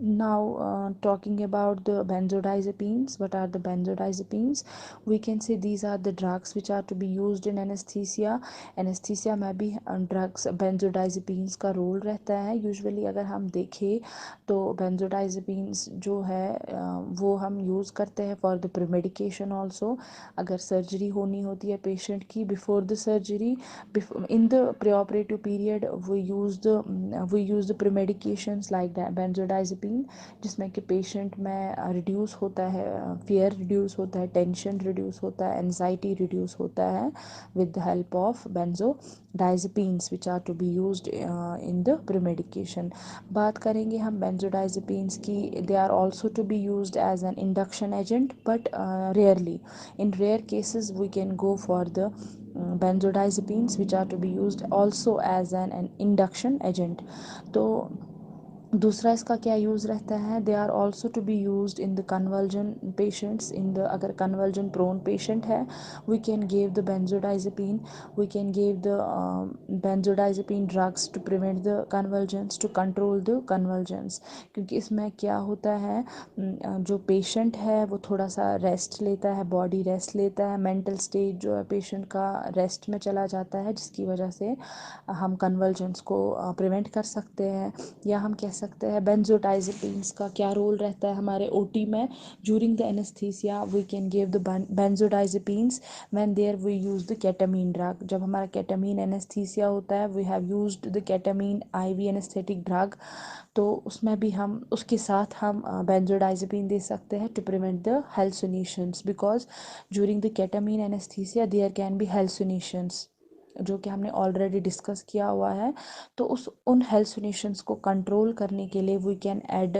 Now, talking about the benzodiazepines, what are the benzodiazepines? We can say these are the drugs which are to be used in anesthesia. Anesthesia में भी drugs benzodiazepines का role रहता है. Usually अगर हम देखें तो benzodiazepines जो है वो हम यूज़ करते हैं for the premedication also. अगर सर्जरी होनी होती है पेशेंट की, before the surgery, in the preoperative period we use the premedications like that benzodiazepine, जिसमें कि पेशेंट में रिड्यूस होता है, फियर रिड्यूस होता है, टेंशन रिड्यूस होता है, एनजाइटी रिड्यूस होता है with the help of benzodiazepines which are to be used in the premedication. बात करेंगे हम benzodiazepines की. they are also to be used as an induction agent, but rarely. In rare cases we can go for the benzodiazepines which are to be used also as an induction agent. तो दूसरा इसका क्या use रहता है? They are also to be use in the conversion patients. In the अगर conversion prone patient है, we can give the benzodiazepine, we can give the benzodiazepine drugs to prevent the convergence, to control the convergence. क्योंकि इसमें क्या होता है, जो patient है वो थोड़ा सा रेस्ट लेता है, बॉडी रेस्ट लेता है, मेंटल स्टेट जो है पेशेंट का रेस्ट में चला जाता है, जिसकी वजह से हम कन्वर्जेंस को प्रिवेंट कर सकते हैं. या हम कह सकते हैं बेंजोडाइजेपिन्स का क्या रोल रहता है हमारे ओटी में. During the anaesthesia we can give the benzodiazepines when there we use the ketamine drug. जब हमारा केटामीन एनेस्थीसिया होता है, we have used the ketamine IV anaesthetic drug, तो उसमें भी हम उसके साथ हम बेंजोडाइजेपिन दे सकते हैं to prevent the hallucinations, because during the ketamine anaesthesia there can be hallucinations, जो कि हमने ऑलरेडी डिस्कस किया हुआ है. तो उन हेल्यूसिनेशंस को कंट्रोल करने के लिए we can add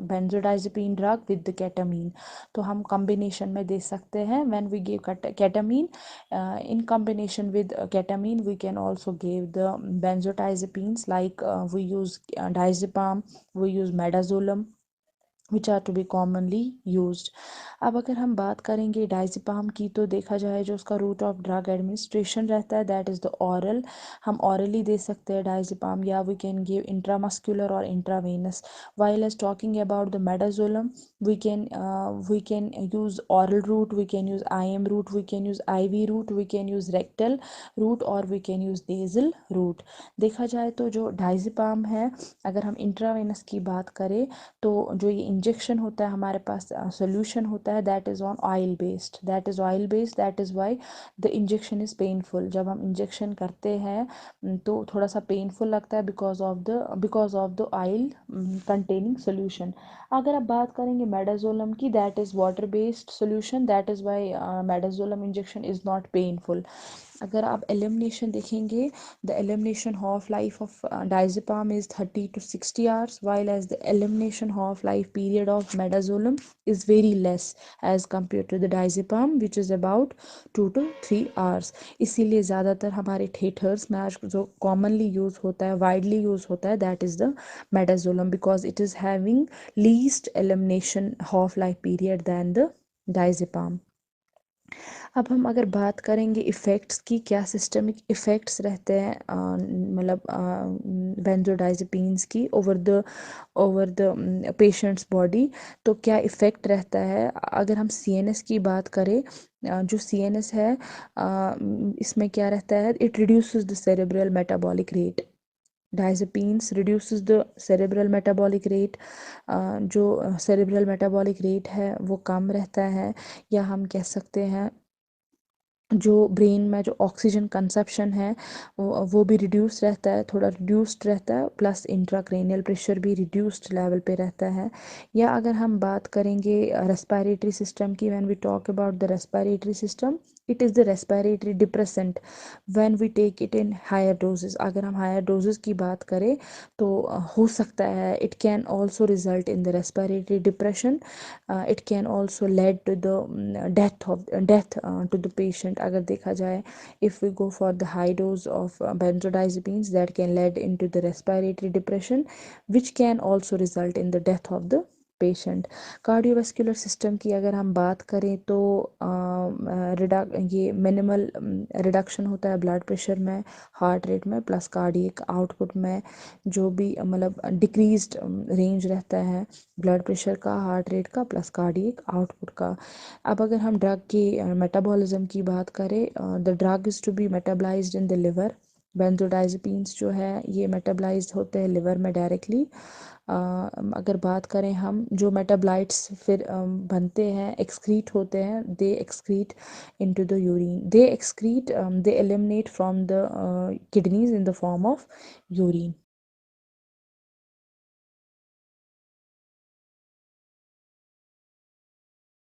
benzodiazepine drug with the ketamine. तो हम कॉम्बिनेशन में दे सकते हैं. When we give ketamine in combination with ketamine, we can also give the benzodiazepines like we use diazepam, we use midazolam, which are to be commonly used. अब अगर हम बात करेंगे डाइज़ेपाम की, तो देखा जाए जो उसका रूट ऑफ ड्रग एडमिनिस्ट्रेशन रहता है दैट इज़ द ऑरल. हम ऑरली दे सकते हैं डाइज़ेपाम, या वी कैन गिव इंट्रामस्कुलर और intravenous. While as talking about the midazolam, we can use oral route, we can use IM route, we can use IV route, we can use rectal route, और we can use nasal route. देखा जाए तो जो diazepam है, अगर हम intravenous की बात करें, तो जो ये इंजेक्शन होता है हमारे पास सोल्यूशन होता है that is on oil based, that is why the injection is painful. जब हम इंजेक्शन करते हैं तो थोड़ा सा पेनफुल लगता है because of the oil containing solution. अगर आप बात करेंगे मेडाजोलम की, that is water based solution, that is why midazolam injection is not painful. अगर आप एलिमिनेशन देखेंगे, the elimination half-life of diazepam is 30 to 60 hours, while as the elimination half-life period of midazolam is very less as compared to the diazepam, which is about 2 to 3 hours. इसीलिए ज़्यादातर हमारे theatres में आज जो commonly use होता है, widely use होता है, that is the midazolam, because it is having least elimination half-life period than the diazepam. अब हम अगर बात करेंगे इफ़ेक्ट्स की, क्या सिस्टमिक इफ़ेक्ट्स रहते हैं मतलब बेंजोडाइजेपिन्स की ओवर द पेशेंट्स बॉडी, तो क्या इफ़ेक्ट रहता है. अगर हम CNS की बात करें, जो CNS है इसमें क्या रहता है, it reduces the cerebral metabolic rate. Diazepines reduces the cerebral metabolic rate. जो सेरेब्रल मेटाबॉलिक रेट है वो कम रहता है. या हम कह सकते हैं जो ब्रेन में जो ऑक्सीजन कंजप्शन है वो भी रिड्यूस रहता है, थोड़ा रिड्यूस्ड रहता है, प्लस इंट्राक्रेनियल प्रेशर भी रिड्यूस्ड लेवल पे रहता है. या अगर हम बात करेंगे रेस्पिरेटरी सिस्टम की, when we talk about the respiratory system, it is the respiratory depressant when we take it in higher doses. अगर हम हायर डोजेस की बात करें तो हो सकता है it can also result in the respiratory depression. It can also lead to the death to the patient. अगर देखा जाए, if we go for the high dose of benzodiazepines, that can lead into the respiratory depression, which can also result in the death of the patient. Cardiovascular system की अगर हम बात करें तो ये मिनिमल रिडक्शन होता है ब्लड प्रेशर में, हार्ट रेट में, प्लस कार्डियक आउटपुट में जो भी मतलब डिक्रीज्ड रेंज रहता है ब्लड प्रेशर का, हार्ट रेट का, प्लस कार्डियक आउटपुट का। अब अगर हम ड्रग की मेटाबॉलिज्म की बात करें, the drug is to be metabolised in the liver. Benzodiazepines जो है ये मेटाबलाइज्ड होते हैं लिवर में डायरेक्टली। अगर बात करें हम जो मेटाबलाइट्स फिर बनते हैं, एक्सक्रीट होते हैं, दे excrete into the urine, they excrete, they eliminate from the kidneys in the form of urine.